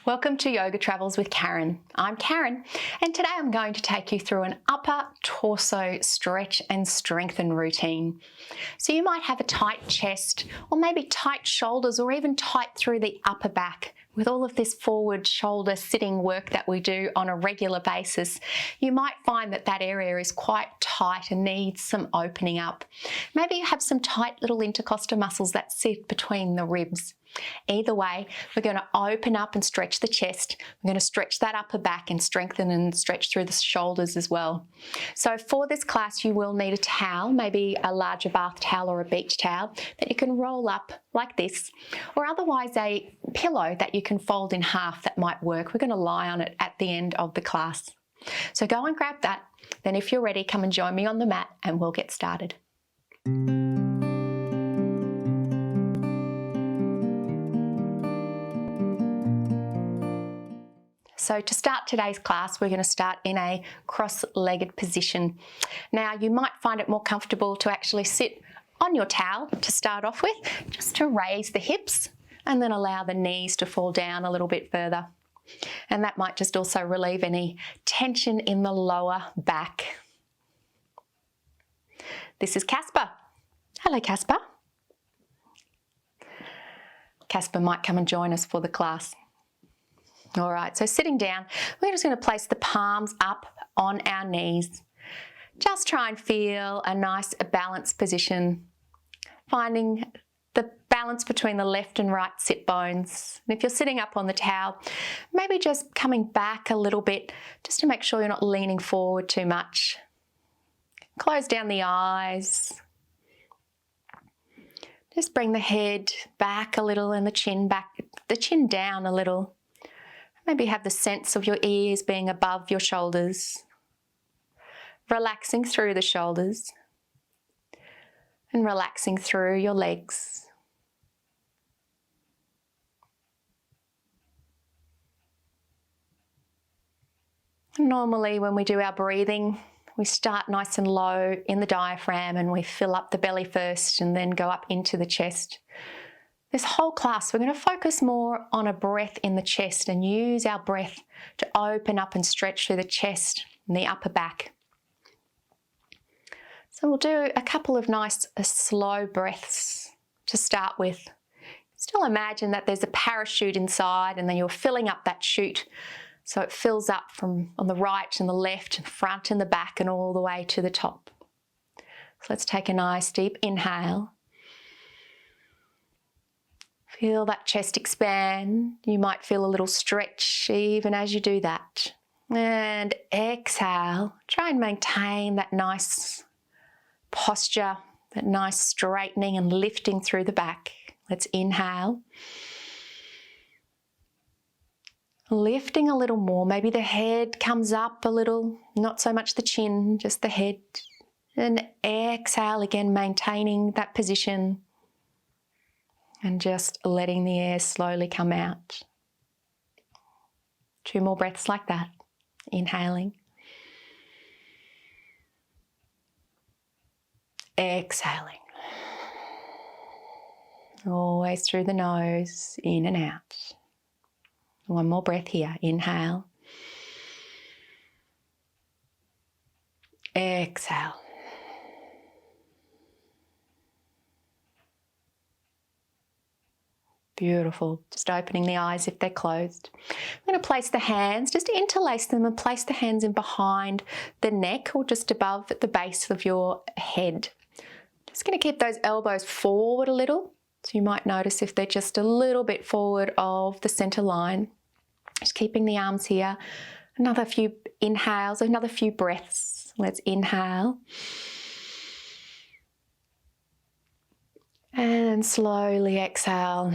Welcome to Yoga Travels with Karen. I'm Karen, and today I'm going to take you through an upper torso stretch and strengthen routine. So you might have a tight chest, or maybe tight shoulders, or even tight through the upper back. With all of this forward shoulder sitting work that we do on a regular basis, you might find that that area is quite tight and needs some opening up. Maybe you have some tight little intercostal muscles that sit between the ribs. Either way, we're going to open up and stretch the chest. We're going to stretch that upper back and strengthen and stretch through the shoulders as well. So for this class, you will need a towel, maybe a larger bath towel or a beach towel that you can roll up like this, or otherwise a pillow that you can fold in half. That might work. We're going to lie on it at the end of the class. So go and grab that. Then if you're ready, come and join me on the mat and we'll get started. So to start today's class, we're going to start in a cross-legged position. Now, you might find it more comfortable to actually sit on your towel to start off with, just to raise the hips and then allow the knees to fall down a little bit further. And that might just also relieve any tension in the lower back. This is Casper. Hello, Casper. Casper might come and join us for the class. All right, so sitting down, we're just going to place the palms up on our knees. Just try and feel a nice balanced position, finding the balance between the left and right sit bones. And if you're sitting up on the towel, maybe just coming back a little bit just to make sure you're not leaning forward too much. Close down the eyes. Just bring the head back a little and the chin down a little. Maybe have the sense of your ears being above your shoulders, relaxing through the shoulders and relaxing through your legs. Normally when we do our breathing, we start nice and low in the diaphragm and we fill up the belly first and then go up into the chest. This whole class, we're going to focus more on a breath in the chest and use our breath to open up and stretch through the chest and the upper back. So we'll do a couple of nice slow breaths to start with. Still imagine that there's a parachute inside and then you're filling up that chute so it fills up from on the right and the left and front and the back and all the way to the top. So let's take a nice deep inhale. Feel that chest expand. You might feel a little stretch even as you do that. And exhale. Try and maintain that nice posture, that nice straightening and lifting through the back. Let's inhale. Lifting a little more. Maybe the head comes up a little, not so much the chin, just the head. And exhale again, maintaining that position. And just letting the air slowly come out. 2 more breaths like that. Inhaling. Exhaling. Always through the nose, in and out. 1 more breath here. Inhale. Exhale. Beautiful. Just opening the eyes if they're closed. I'm going to place the hands, just interlace them and place the hands in behind the neck or just above at the base of your head. Just going to keep those elbows forward a little. So you might notice if they're just a little bit forward of the center line. Just keeping the arms here. Another few inhales, another few breaths. Let's inhale. And slowly exhale.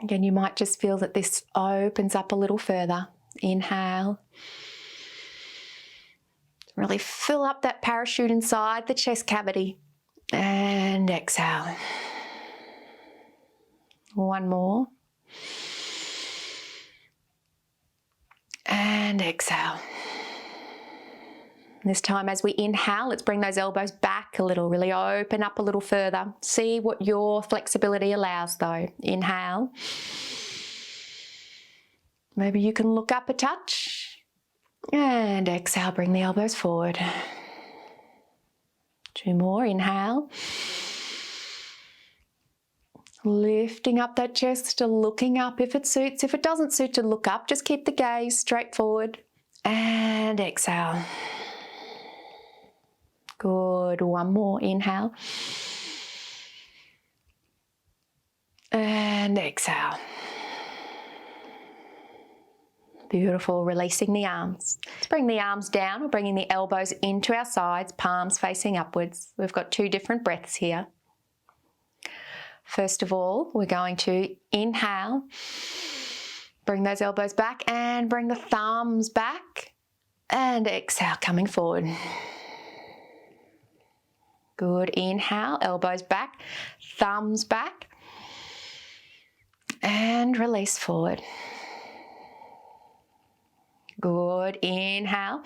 Again, you might just feel that this opens up a little further. Inhale. Really fill up that parachute inside the chest cavity. And exhale. 1 more. And exhale. This time as we inhale, let's bring those elbows back a little, really open up a little further. See what your flexibility allows though. Inhale. Maybe you can look up a touch. And exhale, bring the elbows forward. 2 more, inhale. Lifting up that chest, looking up if it suits. If it doesn't suit to look up, just keep the gaze straight forward. And exhale. Good, 1 more, inhale. And exhale. Beautiful, releasing the arms. Let's bring the arms down. We're bringing the elbows into our sides, palms facing upwards. We've got 2 different breaths here. First of all, we're going to inhale, bring those elbows back and bring the thumbs back, and exhale, coming forward. Good, inhale, elbows back, thumbs back, and release forward. Good, inhale.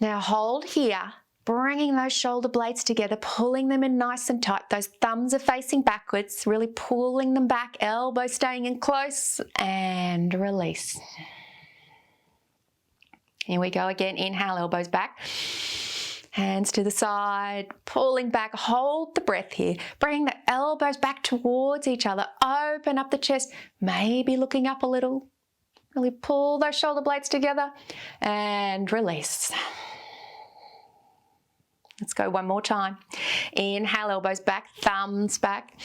Now hold here, bringing those shoulder blades together, pulling them in nice and tight. Those thumbs are facing backwards, really pulling them back, elbows staying in close, and release. Here we go again, inhale, elbows back. Hands to the side, pulling back, hold the breath here. Bring the elbows back towards each other, open up the chest, maybe looking up a little. Really pull those shoulder blades together and release. Let's go 1 more time. Inhale, elbows back, thumbs back.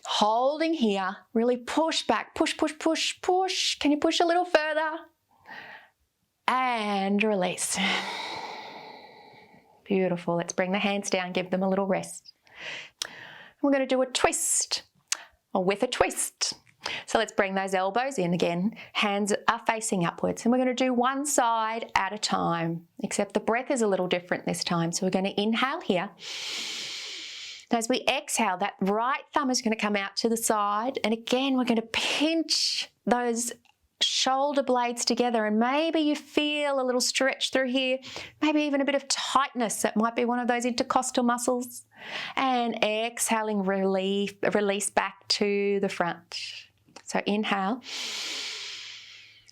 Holding here, really push back, push, push, push, push. Can you push a little further? And release. Beautiful. Let's bring the hands down, give them a little rest. We're going to do a twist, or with a twist. So let's bring those elbows in again. Hands are facing upwards, and we're going to do 1 side at a time, except the breath is a little different this time. So we're going to inhale here. As we exhale, that right thumb is going to come out to the side, and again we're going to pinch those shoulder blades together, and maybe you feel a little stretch through here, maybe even a bit of tightness. That might be one of those intercostal muscles. And exhaling, release back to the front. So inhale.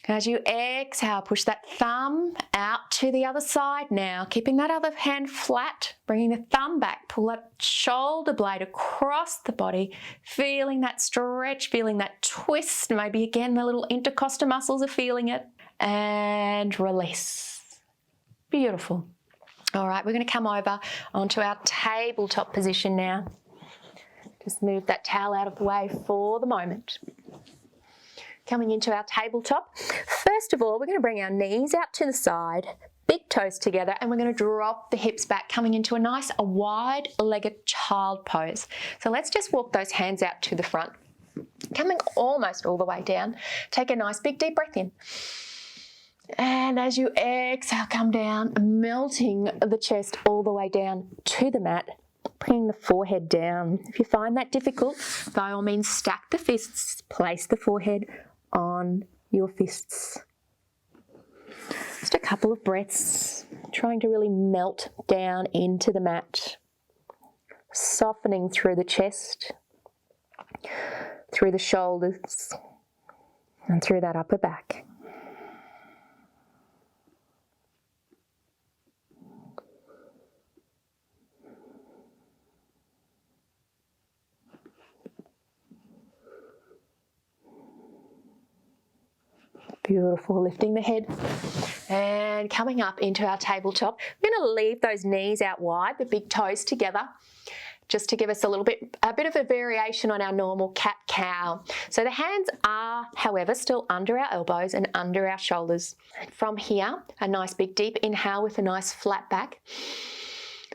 As you exhale, push that thumb out to the other side now, keeping that other hand flat, bringing the thumb back, pull that shoulder blade across the body, feeling that stretch, feeling that twist. Maybe again, the little intercostal muscles are feeling it. And release. Beautiful. All right, we're going to come over onto our tabletop position now. Just move that towel out of the way for the moment. Coming into our tabletop. First of all, we're going to bring our knees out to the side, big toes together, and we're going to drop the hips back, coming into a nice wide-legged child pose. So let's just walk those hands out to the front, coming almost all the way down. Take a nice big deep breath in. And as you exhale, come down, melting the chest all the way down to the mat, bringing the forehead down. If you find that difficult, by all means, stack the fists, place the forehead on your fists. Just a couple of breaths, trying to really melt down into the mat, softening through the chest, through the shoulders, and through that upper back. Beautiful, lifting the head and coming up into our tabletop. We're going to leave those knees out wide, the big toes together, just to give us a bit of a variation on our normal cat-cow. So the hands are, however, still under our elbows and under our shoulders. From here, a nice big deep inhale with a nice flat back.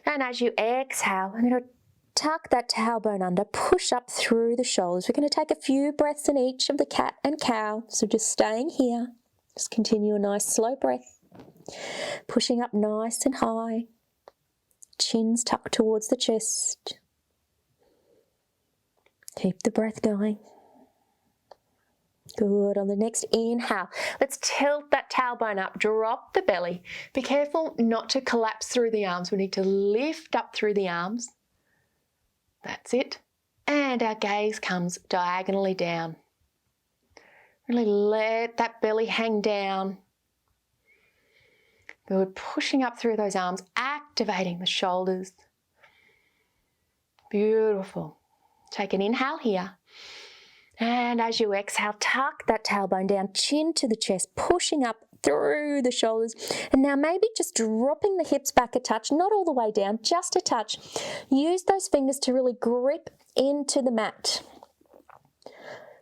And as you exhale, I'm going to tuck that tailbone under, push up through the shoulders. We're going to take a few breaths in each of the cat and cow. So just staying here. Just continue a nice slow breath. Pushing up nice and high. Chins tucked towards the chest. Keep the breath going. Good. On the next inhale, let's tilt that tailbone up, drop the belly. Be careful not to collapse through the arms. We need to lift up through the arms. That's it. And our gaze comes diagonally down. Really let that belly hang down. Good, pushing up through those arms, activating the shoulders. Beautiful. Take an inhale here. And as you exhale, tuck that tailbone down, chin to the chest, pushing up through the shoulders. And now maybe just dropping the hips back a touch, not all the way down, just a touch. Use those fingers to really grip into the mat.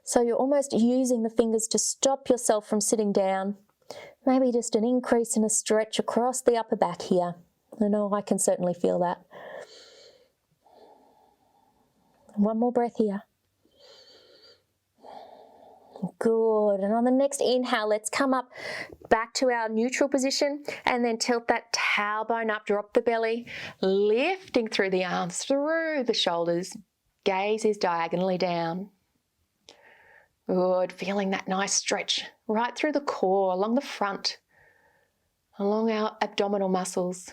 So you're almost using the fingers to stop yourself from sitting down. Maybe just an increase in a stretch across the upper back here. I know I can certainly feel that. One more breath here. Good. And on the next inhale, let's come up back to our neutral position and then tilt that tailbone up, drop the belly, lifting through the arms, through the shoulders. Gaze is diagonally down. Good. Feeling that nice stretch right through the core, along the front, along our abdominal muscles.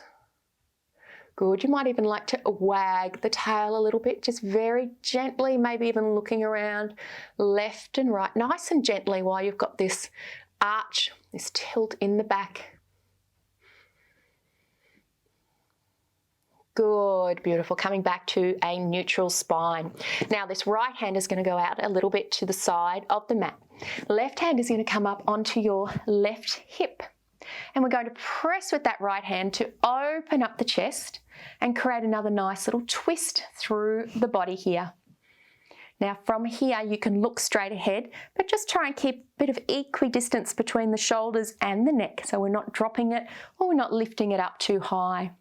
Good. You might even like to wag the tail a little bit, just very gently, maybe even looking around left and right, nice and gently while you've got this arch, this tilt in the back. Good, beautiful. Coming back to a neutral spine. Now this right hand is going to go out a little bit to the side of the mat. Left hand is going to come up onto your left hip. And we're going to press with that right hand to open up the chest and create another nice little twist through the body here. Now from here you can look straight ahead, but just try and keep a bit of equidistance between the shoulders and the neck, so we're not dropping it or we're not lifting it up too high.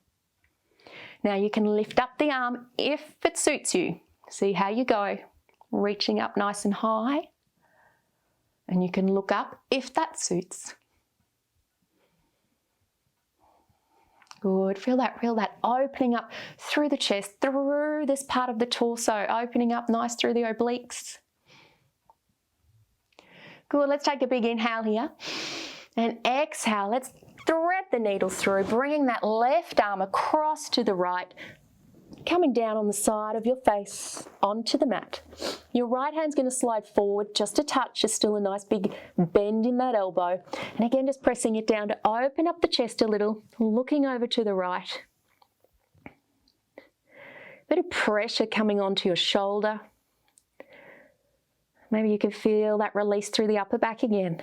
Now you can lift up the arm if it suits you. See how you go, reaching up nice and high, and you can look up if that suits. Good, feel that opening up through the chest, through this part of the torso, opening up nice through the obliques. Good, let's take a big inhale here. And exhale, let's thread the needle through, bringing that left arm across to the right, coming down on the side of your face onto the mat. Your right hand's going to slide forward just a touch. There's still a nice big bend in that elbow. And again, just pressing it down to open up the chest a little, looking over to the right. Bit of pressure coming onto your shoulder. Maybe you can feel that release through the upper back again.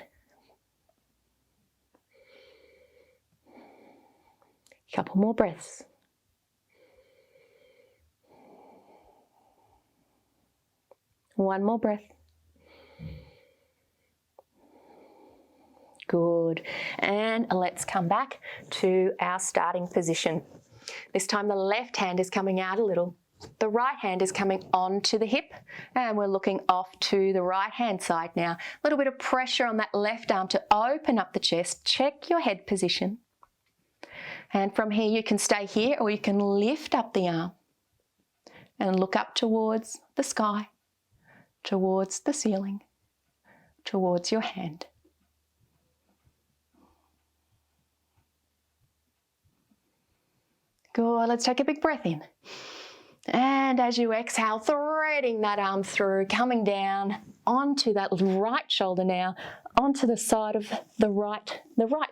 Couple more breaths. One more breath. Good. And let's come back to our starting position. This time the left hand is coming out a little. The right hand is coming onto the hip and we're looking off to the right hand side now. A little bit of pressure on that left arm to open up the chest. Check your head position. And from here you can stay here or you can lift up the arm and look up towards the sky, towards the ceiling, towards your hand. Good, let's take a big breath in. And as you exhale, threading that arm through, coming down onto that right shoulder now, onto the side of the right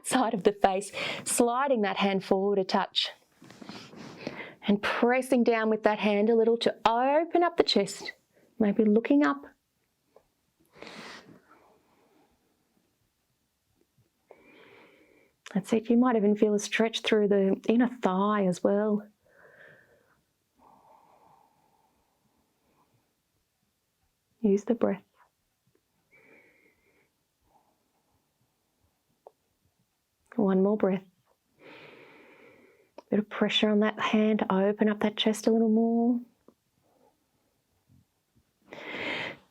side of the face, sliding that hand forward a touch. And pressing down with that hand a little to open up the chest, maybe looking up. That's it, you might even feel a stretch through the inner thigh as well. Use the breath. One more breath. Bit of pressure on that hand to open up that chest a little more.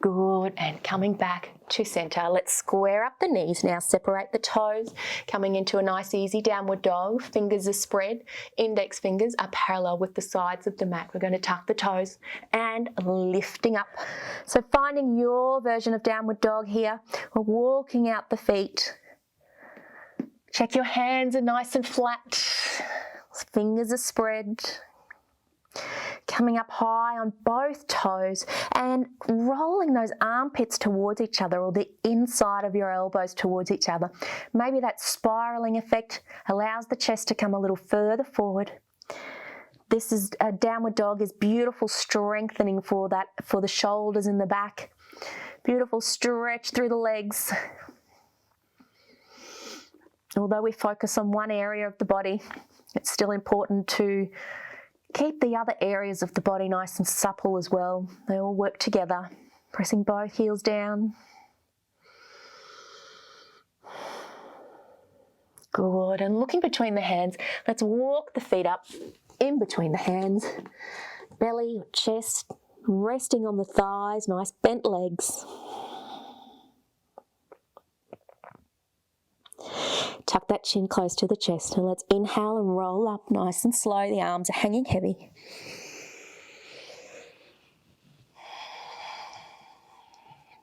Good, and coming back to center. Let's square up the knees now, separate the toes, coming into a nice easy downward dog. Fingers are spread, index fingers are parallel with the sides of the mat. We're going to tuck the toes and lifting up. So finding your version of downward dog here. We're walking out the feet. Check your hands are nice and flat. Fingers are spread. coming up high on both toes and rolling those armpits towards each other, or the inside of your elbows towards each other. Maybe that spiraling effect allows the chest to come a little further forward. This is a downward dog, is beautiful strengthening for the shoulders and the back. Beautiful stretch through the legs. Although we focus on one area of the body, it's still important to keep the other areas of the body nice and supple as well. They all work together. Pressing both heels down. Good, and looking between the hands, let's walk the feet up in between the hands. Belly, chest, resting on the thighs, nice bent legs. Tuck that chin close to the chest, and let's inhale and roll up nice and slow. The arms are hanging heavy.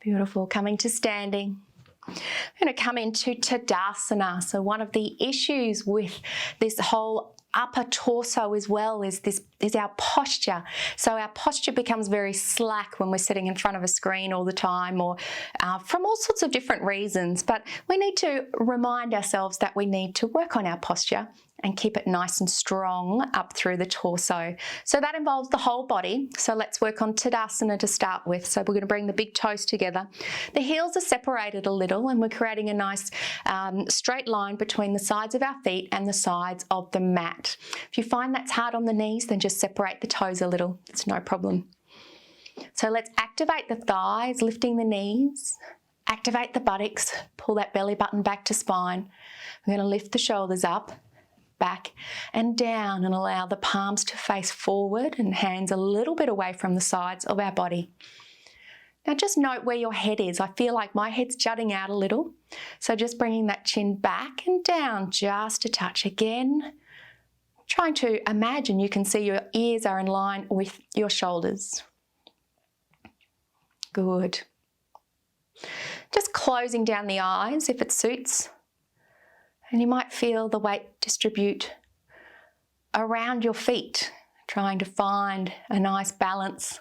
Beautiful. Coming to standing. I'm going to come into Tadasana. So one of the issues with this whole upper torso as well is our posture. So our posture becomes very slack when we're sitting in front of a screen all the time, or from all sorts of different reasons. But we need to remind ourselves that we need to work on our posture and keep it nice and strong up through the torso. So that involves the whole body. So let's work on Tadasana to start with. So we're going to bring the big toes together. The heels are separated a little, and we're creating a nice straight line between the sides of our feet and the sides of the mat. If you find that's hard on the knees, then just separate the toes a little. It's no problem. So let's activate the thighs, lifting the knees. Activate the buttocks. Pull that belly button back to spine. We're going to lift the shoulders up, back and down, and allow the palms to face forward and hands a little bit away from the sides of our body. Now just note where your head is. I feel like my head's jutting out a little. So just bringing that chin back and down just a touch. Again, trying to imagine you can see your ears are in line with your shoulders. Good. Just closing down the eyes if it suits. And you might feel the weight distribute around your feet, trying to find a nice balance.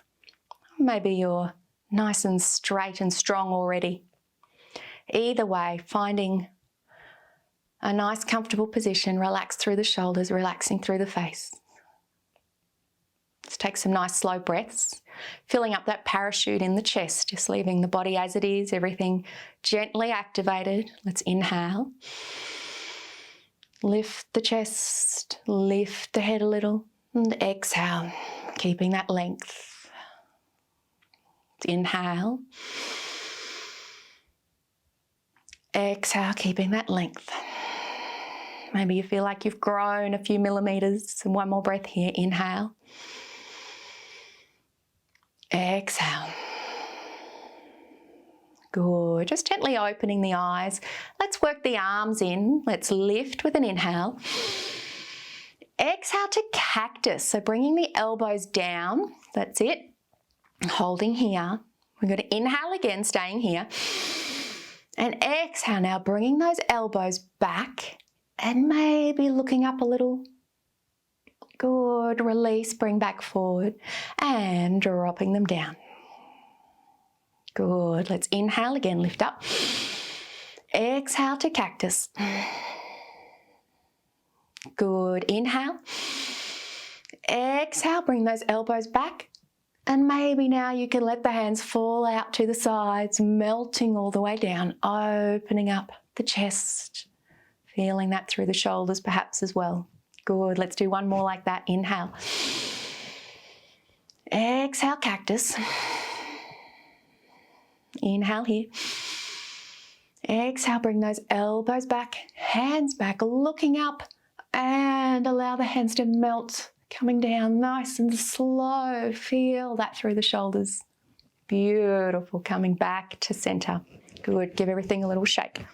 Maybe you're nice and straight and strong already. Either way, finding a nice comfortable position, relax through the shoulders, relaxing through the face. Let's take some nice slow breaths, filling up that parachute in the chest, just leaving the body as it is, everything gently activated. Let's inhale. Lift the chest, lift the head a little, and exhale, keeping that length. Inhale. Exhale, keeping that length. Maybe you feel like you've grown a few millimeters. And one more breath here. Inhale. Exhale. Good. Just gently opening the eyes. Let's work the arms in. Let's lift with an inhale. Exhale to cactus. So bringing the elbows down. That's it. Holding here. We're going to inhale again, staying here. And exhale now, bringing those elbows back and maybe looking up a little. Good. Release, bring back forward and dropping them down. Good. Let's inhale again, lift up. Exhale to cactus. Good. Inhale. Exhale, bring those elbows back. And maybe now you can let the hands fall out to the sides, melting all the way down, opening up the chest, feeling that through the shoulders perhaps as well. Good. Let's do one more like that. Inhale. Exhale, cactus. Inhale here. Exhale, bring those elbows back, hands back, looking up, and allow the hands to melt, coming down nice and slow. Feel that through the shoulders. Beautiful. Coming back to center. Good. Give everything a little shake.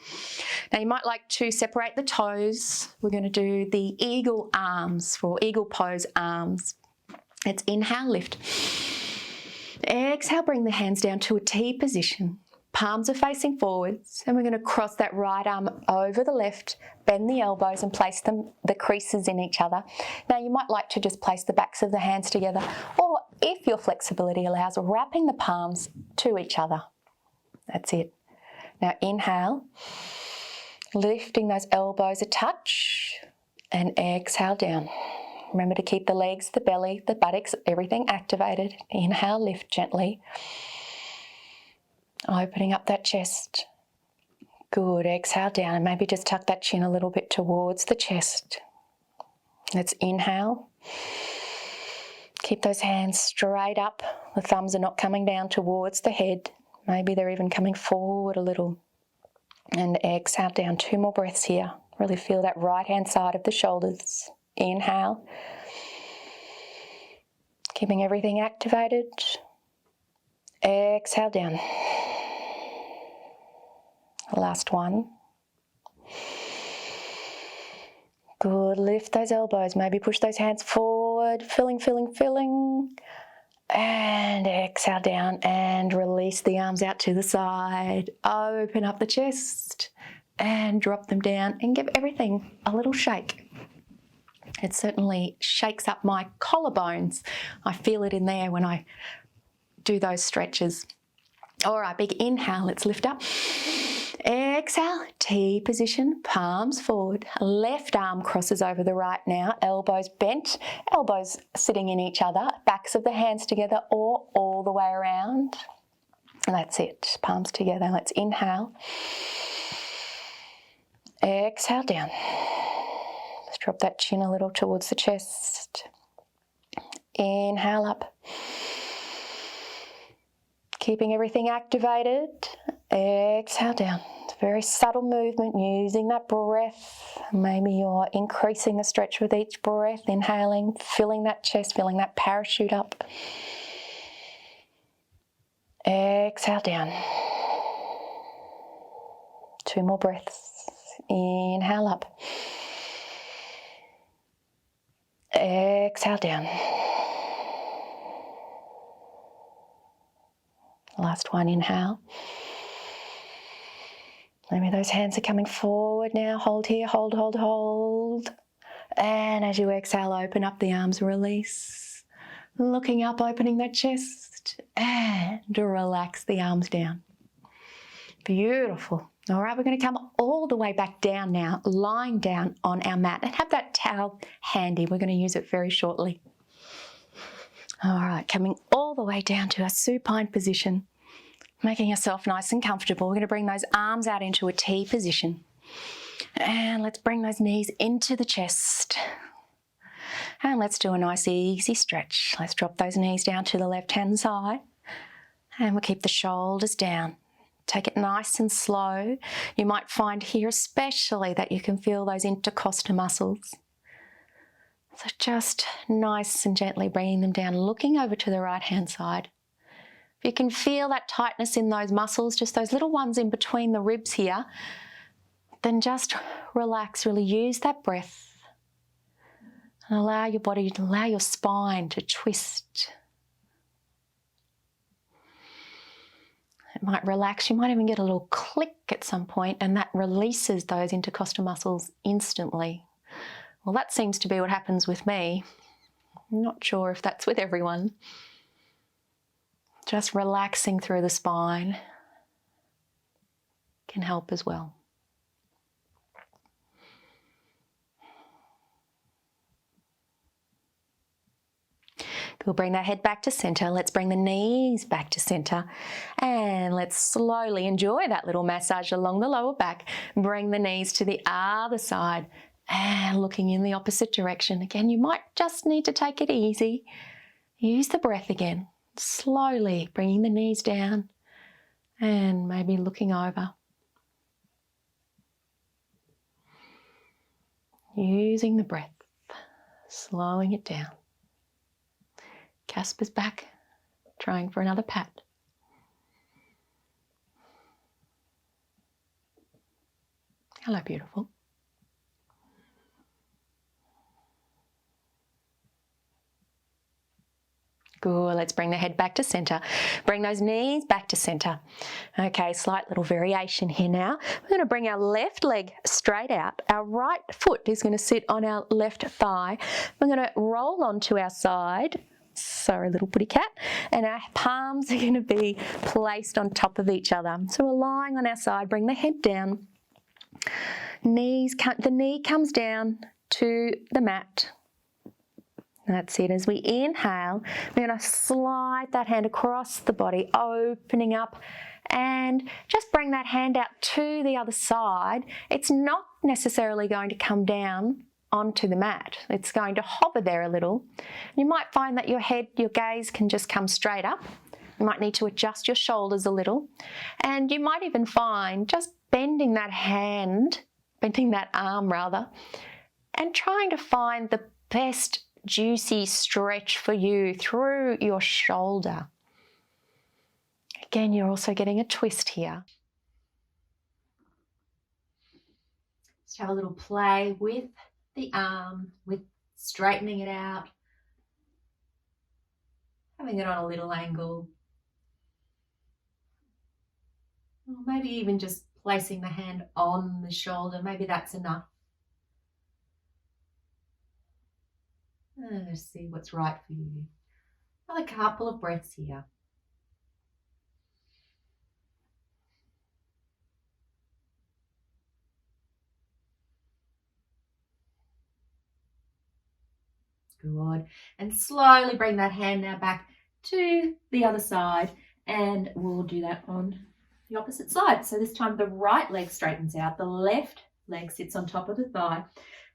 Now you might like to separate the toes. We're going to do the eagle arms for eagle pose arms. Let's inhale, lift. Exhale, bring the hands down to a T position. Palms are facing forwards, and we're going to cross that right arm over the left, bend the elbows and place the creases in each other. Now you might like to just place the backs of the hands together, or if your flexibility allows, wrapping the palms to each other. That's it. Now inhale, lifting those elbows a touch, and exhale down. Remember to keep the legs, the belly, the buttocks, everything activated. Inhale, lift gently. Opening up that chest. Good, exhale down, and maybe just tuck that chin a little bit towards the chest. Let's inhale. Keep those hands straight up. The thumbs are not coming down towards the head. Maybe they're even coming forward a little. And exhale down, 2 more breaths here. Really feel that right hand side of the shoulders. Inhale. Keeping everything activated. Exhale down. Last one. Good, lift those elbows, maybe push those hands forward, filling. And exhale down and release the arms out to the side. Open up the chest and drop them down and give everything a little shake. It certainly shakes up my collarbones. I feel it in there when I do those stretches. All right, big inhale, let's lift up. Exhale, T position, palms forward. Left arm crosses over the right now, elbows bent, elbows sitting in each other, backs of the hands together or all the way around. And that's it, palms together. Let's inhale. Exhale down. Let's drop that chin a little towards the chest. Inhale up. Keeping everything activated. Exhale down. It's a very subtle movement using that breath. Maybe you're increasing the stretch with each breath, inhaling, filling that chest, filling that parachute up. Exhale down. 2 more breaths. Inhale up. Exhale down. Last one, inhale. Maybe those hands are coming forward now. Hold here, hold. And as you exhale, open up the arms, release. Looking up, opening that chest, and relax the arms down. Beautiful. All right, we're going to come all the way back down now, lying down on our mat, and have that towel handy. We're going to use it very shortly. All right, coming all the way down to a supine position, making yourself nice and comfortable. We're going to bring those arms out into a T position. And let's bring those knees into the chest. And let's do a nice easy stretch. Let's drop those knees down to the left-hand side. And we'll keep the shoulders down. Take it nice and slow. You might find here especially that you can feel those intercostal muscles. So just nice and gently bringing them down, looking over to the right-hand side. If you can feel that tightness in those muscles, just those little ones in between the ribs here, then just relax, really use that breath and allow your body, allow your spine to twist. It might relax, you might even get a little click at some point, and that releases those intercostal muscles instantly. Well, that seems to be what happens with me. I'm not sure if that's with everyone. Just relaxing through the spine can help as well. We'll bring that head back to center. Let's bring the knees back to center. And let's slowly enjoy that little massage along the lower back. Bring the knees to the other side and looking in the opposite direction. Again, you might just need to take it easy. Use the breath again. Slowly bringing the knees down and maybe looking over. Using the breath, slowing it down. Casper's back, trying for another pat. Hello, beautiful. Good, sure. Let's bring the head back to center. Bring those knees back to center. Okay, slight little variation here now. We're going to bring our left leg straight out. Our right foot is going to sit on our left thigh. We're going to roll onto our side. Sorry, little putty cat. And our palms are going to be placed on top of each other. So we're lying on our side. Bring the head down. The knee comes down to the mat. That's it. As we inhale, we're going to slide that hand across the body, opening up, and just bring that hand out to the other side. It's not necessarily going to come down onto the mat. It's going to hover there a little. You might find that your gaze can just come straight up. You might need to adjust your shoulders a little. And you might even find just bending that arm rather, and trying to find the best juicy stretch for you through your shoulder. Again, you're also getting a twist here. Just have a little play with the arm, with straightening it out, having it on a little angle, or maybe even just placing the hand on the shoulder. Maybe that's enough. Let's see what's right for you. Another couple of breaths here. Good. And slowly bring that hand now back to the other side, and we'll do that on the opposite side. So this time the right leg straightens out, the left leg sits on top of the thigh,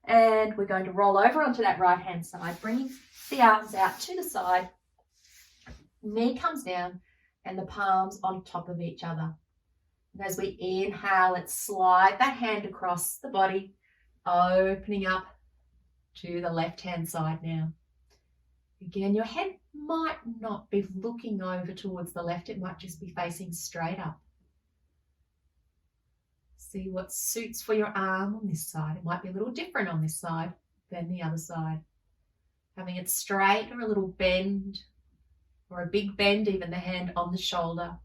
and we're going to roll over onto that right hand side, bringing the arms out to the side. Knee comes down and the palms on top of each other. And as we inhale, let's slide that hand across the body, opening up to the left hand side now. Again, your head might not be looking over towards the left, it might just be facing straight up. See what suits for your arm on this side. It might be a little different on this side than the other side. Having it straight or a little bend, or a big bend, even the hand on the shoulder.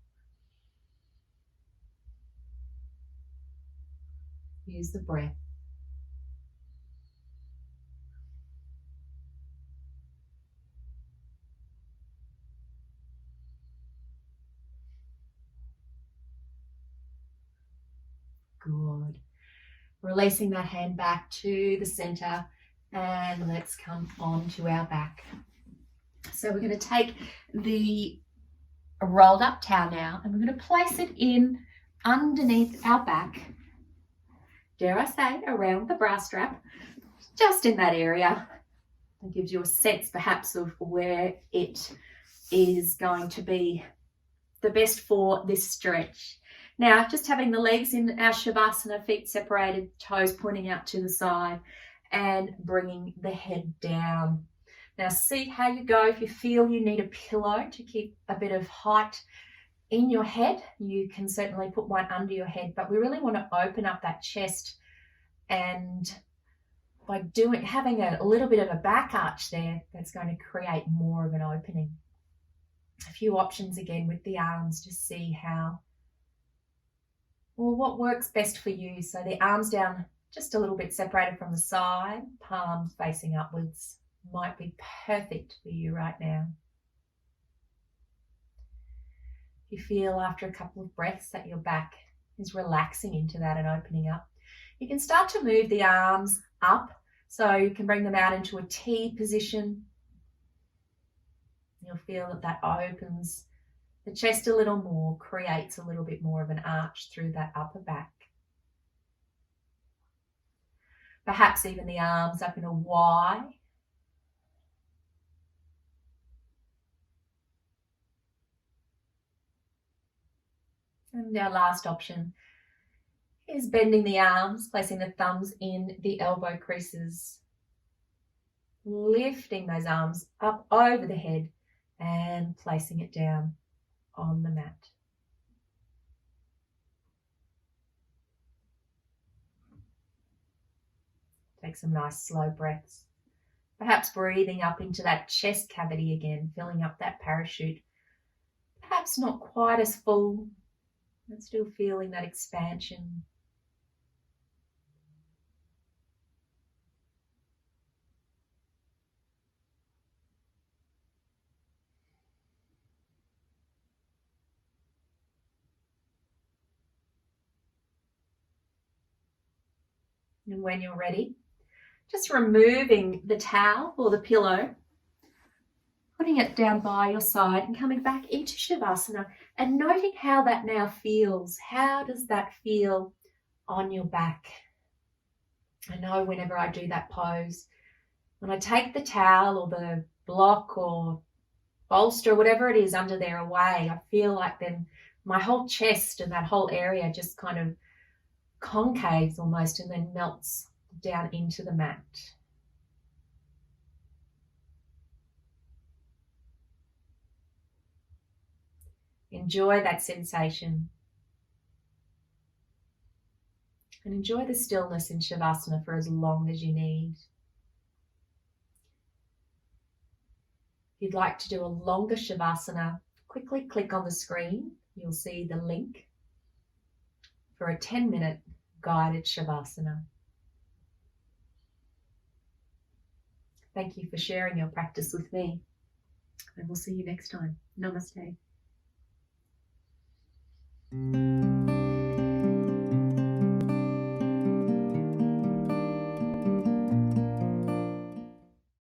Use the breath. Good. Releasing that hand back to the center, and let's come on to our back. So we're going to take the rolled up towel now, and we're going to place it in underneath our back. Dare I say, around the bra strap, just in that area. It gives you a sense perhaps of where it is going to be the best for this stretch. Now, just having the legs in our Shavasana, feet separated, toes pointing out to the side, and bringing the head down. Now, see how you go. If you feel you need a pillow to keep a bit of height in your head, you can certainly put one under your head, but we really want to open up that chest, and by having a little bit of a back arch there, that's going to create more of an opening. A few options again with the arms, just see what works best for you. So the arms down just a little bit separated from the side, palms facing upwards, might be perfect for you right now. If you feel after a couple of breaths that your back is relaxing into that and opening up, you can start to move the arms up, so you can bring them out into a T position. You'll feel that opens the chest a little more, creates a little bit more of an arch through that upper back. Perhaps even the arms up in a Y. And our last option is bending the arms, placing the thumbs in the elbow creases, lifting those arms up over the head and placing it down on the mat. Take some nice slow breaths. Perhaps breathing up into that chest cavity again, filling up that parachute. Perhaps not quite as full, but still feeling that expansion. And when you're ready, just removing the towel or the pillow, putting it down by your side and coming back into Shavasana and noting how that now feels. How does that feel on your back? I know whenever I do that pose, when I take the towel or the block or bolster, whatever it is under there away, I feel like then my whole chest and that whole area just kind of concaves almost and then melts down into the mat. Enjoy that sensation. And enjoy the stillness in Shavasana for as long as you need. If you'd like to do a longer Shavasana, quickly click on the screen. You'll see the link for a 10-minute guided Shavasana. Thank you for sharing your practice with me, and we'll see you next time. Namaste.